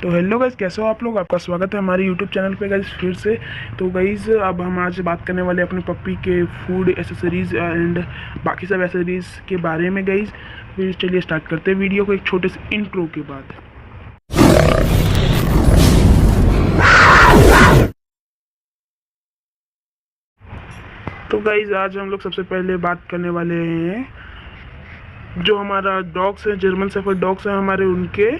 तो hello guys, कैसे हो आप लोग। आपका स्वागत है हमारे यूट्यूब चैनल पे गाइस फिर से। तो गाइस अब हम आज बात करने वाले अपने पप्पी के फूड एसेसरीज़ एंड बाकी सब एसेसरीज़ के बारे में गाइस। फिर चलिए स्टार्ट करते हैं वीडियो को एक छोटे से इंट्रो के बाद। तो गाइस आज हम लोग सबसे पहले बात करने वाले हैं जो हमारा डॉग्स है, जर्मन शेफर्ड डॉग्स हैं हमारे, उनके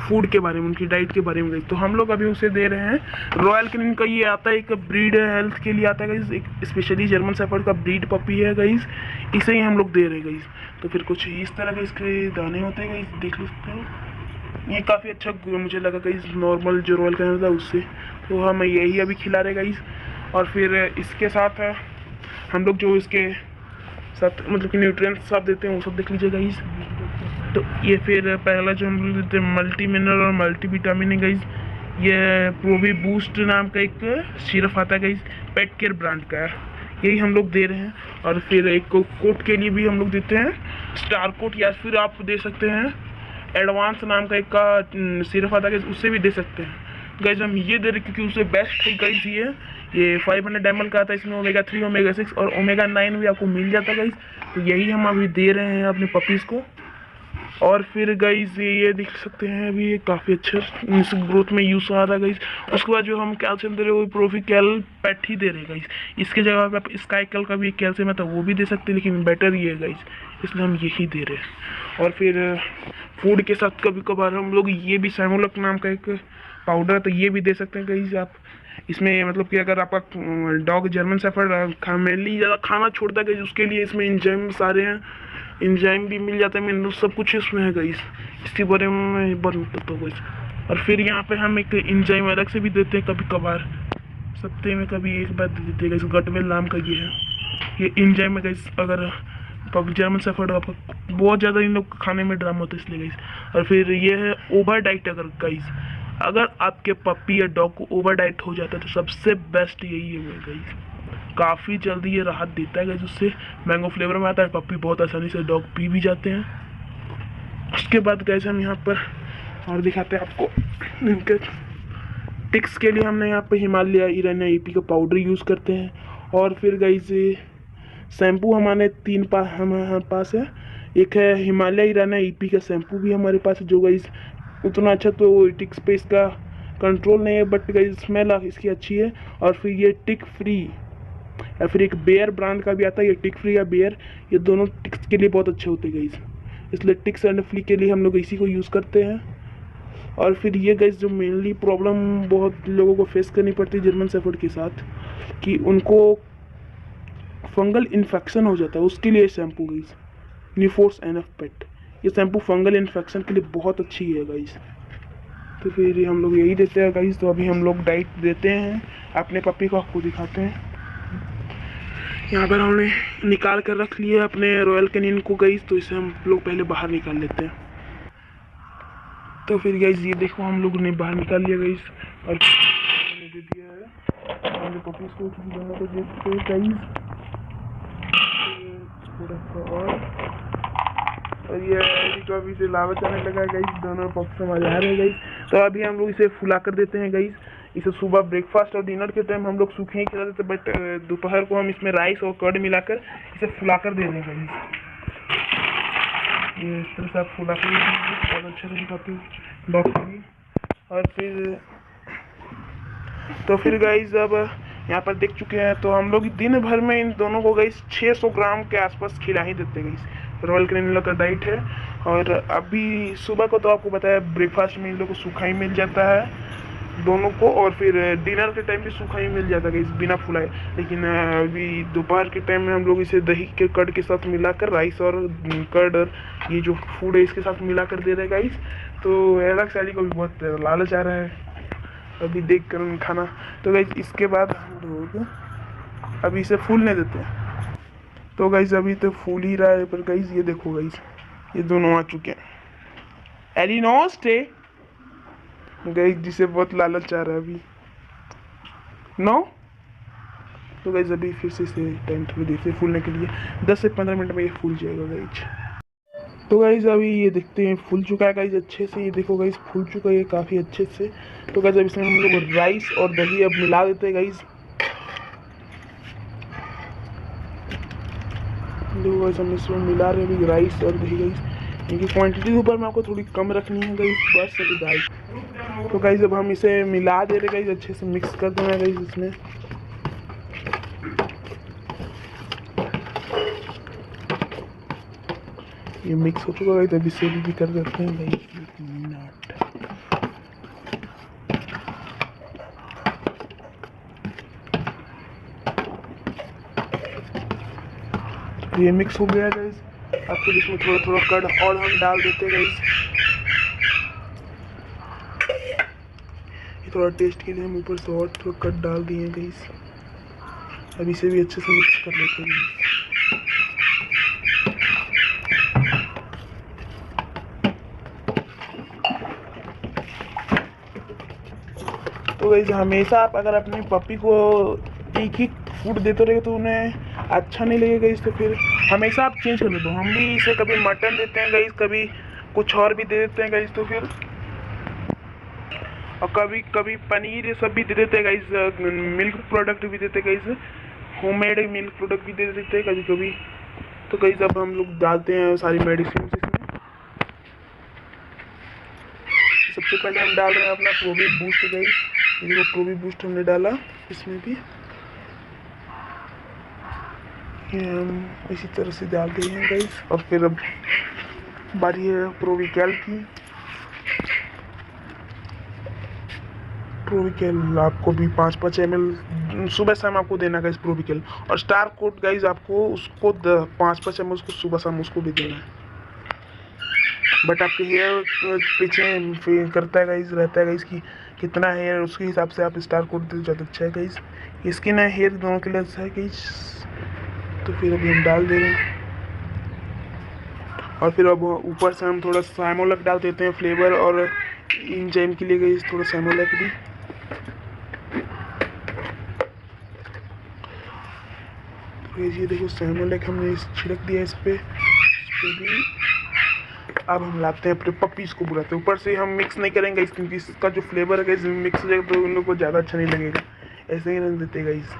फूड के बारे में, उनकी डाइट के बारे में गाइस। तो हम लोग अभी उसे दे रहे हैं रॉयल कैनिन का, ये आता है एक ब्रीड हेल्थ के लिए आता है गाइस, एक स्पेशली जर्मन शेफर्ड का ब्रीड पपी है गाइस, इसे ही हम लोग दे रहे हैं गाइस। तो फिर कुछ इस तरह के इसके दाने होते हैं गाइस, देख सकते हो। ये काफ़ी अच्छा मुझे लगा गाइस, नॉर्मल जो रॉयल कैनिन था उससे, तो हम यही अभी खिला रहे गाइस। और फिर इसके साथ हम लोग जो इसके साथ मतलब कि न्यूट्रिएंट्स आप देते हैं वो सब देख लीजिए गाइस। तो ये फिर पहला जो हम लोग देते हैं मल्टी मिनरल और मल्टी विटामिन है गाइस, ये प्रोवी बूस्ट नाम का एक सिरप आता है गाइस, पेट केयर ब्रांड का है, यही हम लोग दे रहे हैं। और फिर एक कोट के लिए भी हम लोग देते हैं स्टार कोट, या फिर आप दे सकते हैं एडवांस नाम का एक का सिरप आता है, उससे भी दे सकते हैं गाइस। हम ये दे रहे क्योंकि उससे बेस्ट है गाइस, ये 500 ml का आता है, इसमें ओमेगा 3 ओमेगा 6 और ओमेगा 9 भी आपको मिल जाता है गाइस। तो यही हम अभी दे रहे हैं अपने पपीज़ को। और फिर गाइस ये देख सकते हैं अभी ये काफ़ी अच्छा ग्रोथ में यूज़ आ रहा है गाइस। उसके बाद जो हम कैल्शियम दे रहे हैं वो प्रोफिकैल पेट ही दे रहे हैं गाइस। इसके जगह पे आप स्काईकल का भी कैल्शियम है तो वो भी दे सकते हैं, लेकिन बेटर ये है गाइस, इसलिए हम यही दे रहे हैं। और फिर फूड के साथ कभी कभार हम लोग ये भी सैमोलक नाम का एक पाउडर, तो ये भी दे सकते हैं गाइस आप। इसमें मतलब कि अगर आपका डॉग जर्मन शेफर्ड मेनली ज़्यादा खाना छोड़ता है गाइस, उसके लिए इसमें इंजाइम सारे हैं, इंजाइम भी मिल जाता है, मिनरल सब कुछ इसमें है गाइस। इसके बारे में मैं एक बार बताता हूँ गाइस। और फिर यहाँ पे हम एक इंजाइम अलग से भी देते हैं कभी कभार, सप्ते में कभी एक बार देते हैं गाइस, गटवेल नाम का ये है, ये इंजाइम है गाइस। अगर जर्मन शेफर्ड आपका बहुत ज़्यादा इन लोग खाने में ड्रामा होता है इसलिए गाइस। और फिर ये है ओवर डाइट, अगर गाइस अगर आपके पप्पी या डॉग को ओवर डाइट हो जाता है तो सबसे बेस्ट यही है गाइस, काफ़ी जल्दी ये राहत देता है गाइस। उससे मैंगो फ्लेवर में आता है, पप्पी बहुत आसानी से डॉग पी भी जाते हैं। उसके बाद गाइस हम यहाँ पर और दिखाते हैं आपको इनके टिक्स के लिए हमने यहाँ पे हिमालय इरानिया ईपी का पाउडर यूज़ करते हैं। और फिर गाइस शैम्पू हमारे हमारे पास है, एक है हिमालय इरानिया ईपी का शैम्पू भी हमारे पास है, जो गाइस उतना अच्छा तो टिक्स पे इसका कंट्रोल नहीं है, बट गाइस स्मेल इसकी अच्छी है। और फिर ये टिक फ्री, या फिर एक बेयर ब्रांड का भी आता है, ये टिक फ्री या बेयर, ये दोनों टिक्स के लिए बहुत अच्छे होते हैं गाइस, इसलिए टिक्स एंड फ्ली के लिए हम लोग इसी को यूज़ करते हैं। और फिर ये गाइस जो मेनली प्रॉब्लम बहुत लोगों को फेस करनी पड़ती है जर्मन शेफर्ड के साथ, कि उनको फंगल इन्फेक्शन हो जाता है, उसके लिए शैम्पू गाइस न्यूफोर्स एनएफ पेट, ये शैम्पू फंगल इन्फेक्शन के लिए बहुत अच्छी है गाइस। तो फिर हम लोग यही देते हैं गाइस। तो अभी हम लोग डाइट देते हैं अपने पप्पी को, आपको दिखाते हैं। यहाँ पर हमने निकाल कर रख लिया अपने रॉयल कैनिन को गाइस, तो इसे हम लोग पहले बाहर निकाल लेते हैं। तो फिर गाइस ये देखो हम लोग ने बाहर निकाल लिया गाइस, और दे दिया है हमारे पपीज़ को, दोनों को देखते हैं गाइस। और ये तो अभी से लावत आने लगा है गाइस, दोनों पक्ष में मजा आ रहे हैं गाइस। तो अभी हम लोग इसे फुला कर देते हैं गाइस। इसे सुबह ब्रेकफास्ट और डिनर के टाइम हम लोग सूखे ही खिला देते हैं, बट दोपहर को हम इसमें राइस और कर्ड मिलाकर इसे फुला कर दे देंगे गाइस। ये इस तरह से आप फुला कर बहुत अच्छा से खाते हैं डॉग के लिए। और फिर गाइस अब यहाँ पर देख चुके हैं, तो हम लोग दिन भर में इन दोनों को गाइस 600 ग्राम के आसपास खिला ही देते गाइस, रॉयल कैनिन का डाइट है। और अभी सुबह को तो आपको बताया ब्रेकफास्ट में इन लोगों को सूखा ही मिल जाता है दोनों को, और फिर डिनर के टाइम भी सूखा ही मिल जाता है गाइस बिना फुलाए। लेकिन अभी दोपहर के टाइम में हम लोग इसे दही के कर्ड के साथ मिलाकर, राइस और कर्ड और ये जो फूड है इसके साथ मिलाकर दे रहे हैं गाइस। तो एलक्स सैली को भी बहुत लालच आ रहा है अभी देख कर खाना। तो गाइस इसके बाद हम लोग अभी इसे फूलने देते हैं। तो गाइस अभी तो फूल ही रहा है, पर गाइस ये देखो गाइस ये दोनों आ चुके हैं, एलिनोस्टे गाइस जिसे बहुत लालच आ रहा है अभी नो। तो गाइस अभी फिर से टाइम थोड़ी देर से फूलने के लिए 10 से 15 मिनट में ये फूल जाएगा गाइस। तो गाइज अभी ये देखते हैं फूल चुका है गाइज अच्छे से। ये देखो गाइज फूल चुका है ये काफ़ी अच्छे से। तो गाइज अब इसमें हम लोग राइस और दही अब मिला देते हैं गाइज। देखो गाइज हम इसमें मिला रहे हैं अभी राइस और दही गाइज। इनकी क्वांटिटी के ऊपर में आपको थोड़ी कम रखनी है गाइज, बस अभी गाइज। तो गाइज अब हम इसे मिला दे रहे गाइज, अच्छे से मिक्स कर देना गाइज इसमें। ये मिक्स हो चुका है गाइज, अभी से भी कर देते हैं गाइज 1 मिनट। ये मिक्स हो गया गाइज। अब फिर इसमें थोड़ा थोड़ा कर्ड और हम डाल देते हैं गाइज। ये थोड़ा टेस्ट के लिए हम ऊपर से और थोड़ा कर्ड डाल दिए हैं गाइज। अब इसे भी अच्छे से मिक्स कर लेते हैं। तो गाइस हमेशा आप अगर अपनी पपी को एक ही फूड देते रहे तो उन्हें अच्छा नहीं लगेगा गाइस। तो फिर हमेशा आप चेंज कर दो। हम भी इसे कभी मटन देते हैं गाइस, कभी कुछ और भी दे देते हैं गाइस। तो फिर और कभी कभी पनीर ये सब भी दे देते हैं गाइस, मिल्क प्रोडक्ट भी देते हैं गाइस, होममेड मिल्क प्रोडक्ट भी दे देते हैं कभी कभी। तो गाइस अब हम लोग डालते हैं सारी मेडिसिन इसमें। सबसे पहले हम डाल रहे हैं अपना प्रोबी बूस्ट गाइस। ये देखो प्रोबी बूस्ट हमने डाला इसमें भी। ये हम इसी तरह से डाल दिए हैं गाइस। और फिर अब बारी है प्रोविकैल की। प्रोविकैल आपको भी 5-5 ml सुबह शाम आपको देना गाइस प्रोविकैल। और स्टार कोट गाइस आपको उसको 5-5 ml उसको सुबह शाम उसको भी देना है। बट आपके हेयर पीछे करता है गाइस, रहता है गाइस कि कितना हेयर, उसके हिसाब से आप स्टार कोट दे ज़्यादा अच्छा है गाइस। स्किन है हेयर दोनों के लिए अच्छा है गाइस। तो फिर अभी हम डाल दे रहे हैं। और फिर अब ऊपर से हम थोड़ा सैमोलक डाल देते हैं फ्लेवर और इंजाइम के लिए गाइस, थोड़ा सैमोलक भी। तो ये देखो सैमोलक हमने छिड़क दिया इस पे भी। अब हम लाते हैं अपने पपीज़ को बुलाते हैं। ऊपर से हम मिक्स नहीं करेंगे गाइस, क्योंकि इसका जो फ्लेवर है गाइस मिक्स हो जाएगा तो उन लोगों को ज़्यादा अच्छा नहीं लगेगा। ऐसे ही रख देते गाइस।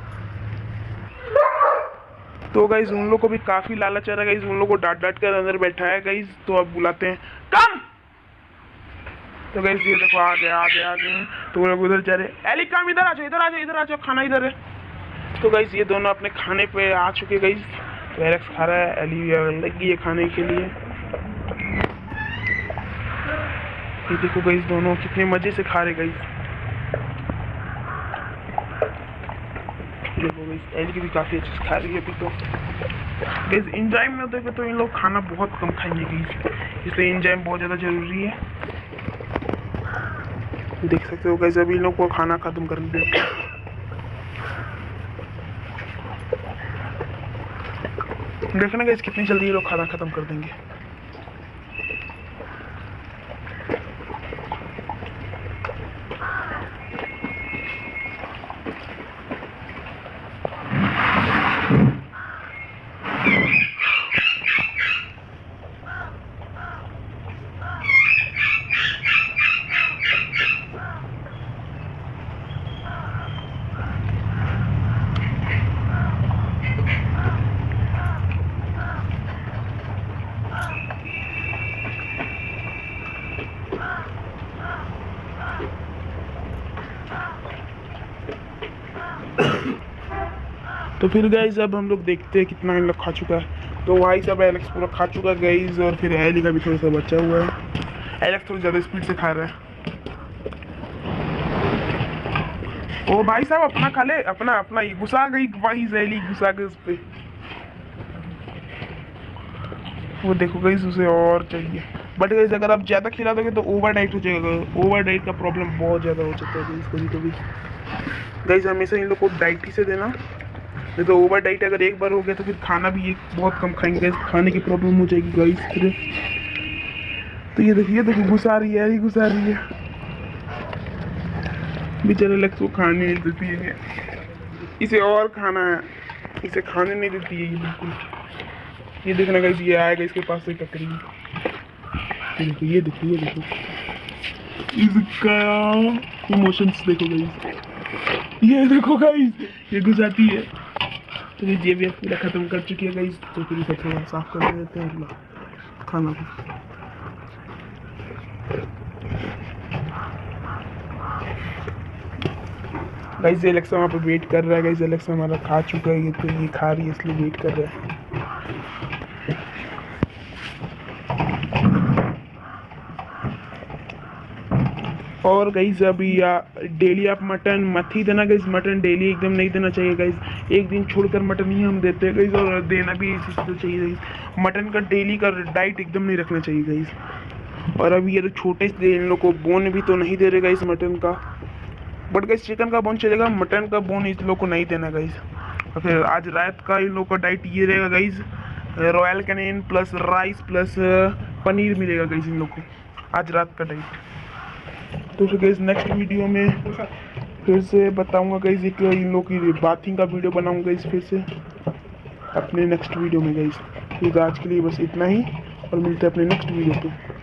तो गाइस उन लोग को भी काफ़ी लालच आ रहा है गाइस, उन लोग को डांट डांट कर अंदर बैठा है गाइस। तो अब बुलाते हैं कम। तो गाइस ये देखो आ गए। तो वो लोग उधर जा रहे, एली कम इधर आ जाओ, खाना इधर है। तो गाइस ये दोनों अपने खाने पे आ चुके गाइस। तो एलेक्स खा रहा है, एली लगी है खाने के लिए। ये देखो गाइस दोनों कितने मजे से खा रहे गाइस। देखो गाइस एली की भी काफ़ी अच्छे से खा रही है अभी। तो गाइस एंजाइम में देखो तो इन लोग खाना बहुत कम खाएंगे गाइस, इसलिए एंजाइम बहुत ज़्यादा ज़रूरी है। देख सकते हो गाइस अभी इन लोग को खाना खत्म कर देते हैं। देखना गाइस कितनी जल्दी ये लोग खाना खत्म कर देंगे। तो फिर गाइज अब हम लोग देखते हैं कितना इन लोग खा चुका है। तो भाई सब एलेक्स पूरा खा चुका है गाइज। और फिर एली का भी थोड़ा सा बचा हुआ है। एलेक्स थोड़ी ज़्यादा स्पीड से खा रहा है। ओ भाई साहब अपना खा ले, अपना ही घुसा गई भाई, एली घुसा गई उस पर। वो देखो गाइज उसे और चाहिए। बट गाइज अगर आप ज़्यादा खिला दोगे तो ओवर डाइट हो जाएगा। ओवर डाइट का प्रॉब्लम बहुत ज़्यादा हो जाता है गाइज कभी। गाइज हमेशा इन लोग को डाइट ही से देना, नहीं तो ओवर डाइट अगर एक बार हो गया तो फिर खाना भी बहुत कम खाएंगे गाइस, खाने की प्रॉब्लम हो जाएगी गाइस फिर। तो ये देखो घुसा रही है बेचारे एलेक्स को खाने नहीं देती है। इसे और खाना है, इसे खाने नहीं देती है ये बिल्कुल। ये देखना गाइस ये आएगा इसके पास से टकरी। ये देखो ये देखो इसका इमोशंस देखो गाइस, ये देखो गाइस, ये गुस्साती है। तो ये भी पूरा खत्म कर चुकी है गाइस, तो फिर इसे थोड़ा साफ कर देते हैं खाना को। गाइस एलेक्सा वहाँ पे वेट कर रहा है गाइस, एलेक्सा हमारा खा चुका है, ये तो ये खा रही है इसलिए वेट कर रहा है। और गाइस अभी डेली आप मटन मत ही देना गाइस, मटन डेली एकदम नहीं देना चाहिए गाइस, एक दिन छोड़कर मटन ही हम देते हैं गाइस, और देना भी इसी से चाहिए गाइस। मटन का डेली का डाइट एकदम नहीं रखना चाहिए गाइस। और अभी ये तो छोटे से इन लोग को बोन भी तो नहीं दे रहे गाइस मटन का, बट गाइस चिकन का बोन चलेगा, मटन का बोन इस लोग को नहीं देना गाइस। और फिर आज रात का इन लोग का डाइट ये रहेगा guys, Royal Canin plus rice plus paneer मिलेगा गाइस इन लोग को आज रात का डाइट। तो फिर गाइस नेक्स्ट वीडियो में फिर से बताऊंगा गाइस, एक इन लोग की बाथिंग का वीडियो बनाऊंगा गाइस फिर से अपने नेक्स्ट वीडियो में गाइस। तो आज के लिए बस इतना ही, और मिलते हैं अपने नेक्स्ट वीडियो पे।